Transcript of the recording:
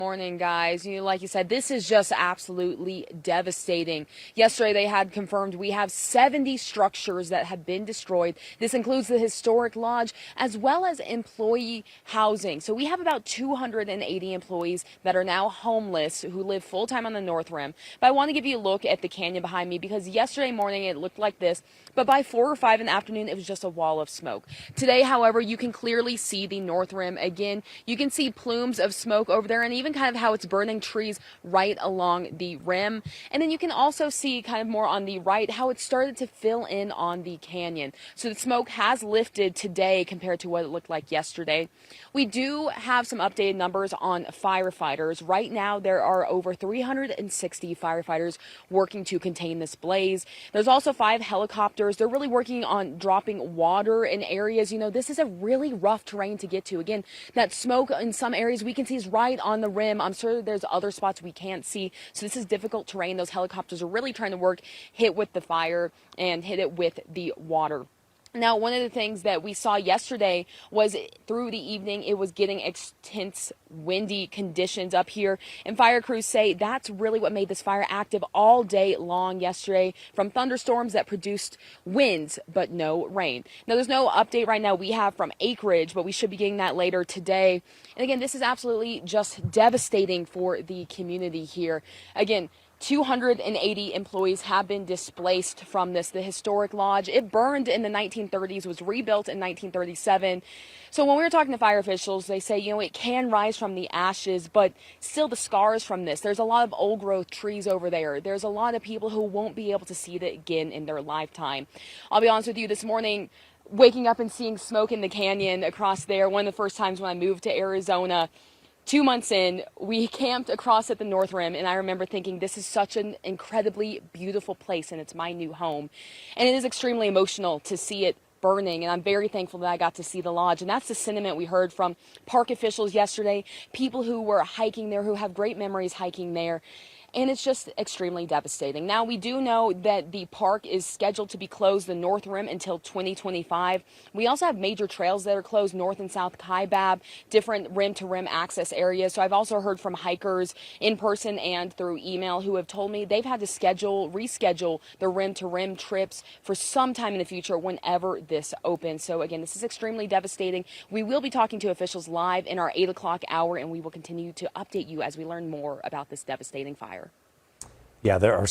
Morning, guys. Like you said, this is just absolutely devastating. Yesterday, they had confirmed we have 70 structures that have been destroyed. This includes the historic lodge as well as employee housing. So we have about 280 employees that are now homeless who live full time on the North Rim. But I want to give you a look at the canyon behind me because yesterday morning it looked like this, but by 4 or 5 in the afternoon, it was just a wall of smoke. Today, however, you can clearly see the North Rim again. You can see plumes of smoke over there and even kind of how it's burning trees right along the rim. And then you can also see kind of more on the right how it started to fill in on the canyon. So the smoke has lifted today compared to what it looked like yesterday. We do have some updated numbers on firefighters. Right now there are over 360 firefighters working to contain this blaze. There's also 5 helicopters. They're really working on dropping water in areas. This is a really rough terrain to get to. Again, that smoke in some areas we can see is right on the rim. I'm sure there's other spots we can't see. So this is difficult terrain. Those helicopters are really trying to hit with the fire and hit it with the water. Now, one of the things that we saw yesterday was through the evening, it was getting intense windy conditions up here. And fire crews say that's really what made this fire active all day long yesterday, from thunderstorms that produced winds, but no rain. Now, there's no update right now we have from Acreage, but we should be getting that later today. And again, this is absolutely just devastating for the community here. Again, 280 employees have been displaced from this. The historic lodge, it burned in the 1930s, was rebuilt in 1937. So when we were talking to fire officials, they say, it can rise from the ashes, but still the scars from this. There's a lot of old growth trees over there. There's a lot of people who won't be able to see it again in their lifetime. I'll be honest with you, this morning, waking up and seeing smoke in the canyon across there, one of the first times when I moved to Arizona, 2 months in, we camped across at the North Rim, and I remember thinking this is such an incredibly beautiful place, and it's my new home. And it is extremely emotional to see it burning, and I'm very thankful that I got to see the lodge. And that's the sentiment we heard from park officials yesterday, people who were hiking there, who have great memories hiking there. And it's just extremely devastating. Now, we do know that the park is scheduled to be closed, the North Rim, until 2025. We also have major trails that are closed, North and South Kaibab, different rim-to-rim access areas. So I've also heard from hikers in person and through email who have told me they've had to reschedule the rim-to-rim trips for some time in the future whenever this opens. So again, this is extremely devastating. We will be talking to officials live in our 8 o'clock hour, and we will continue to update you as we learn more about this devastating fire. Yeah, there are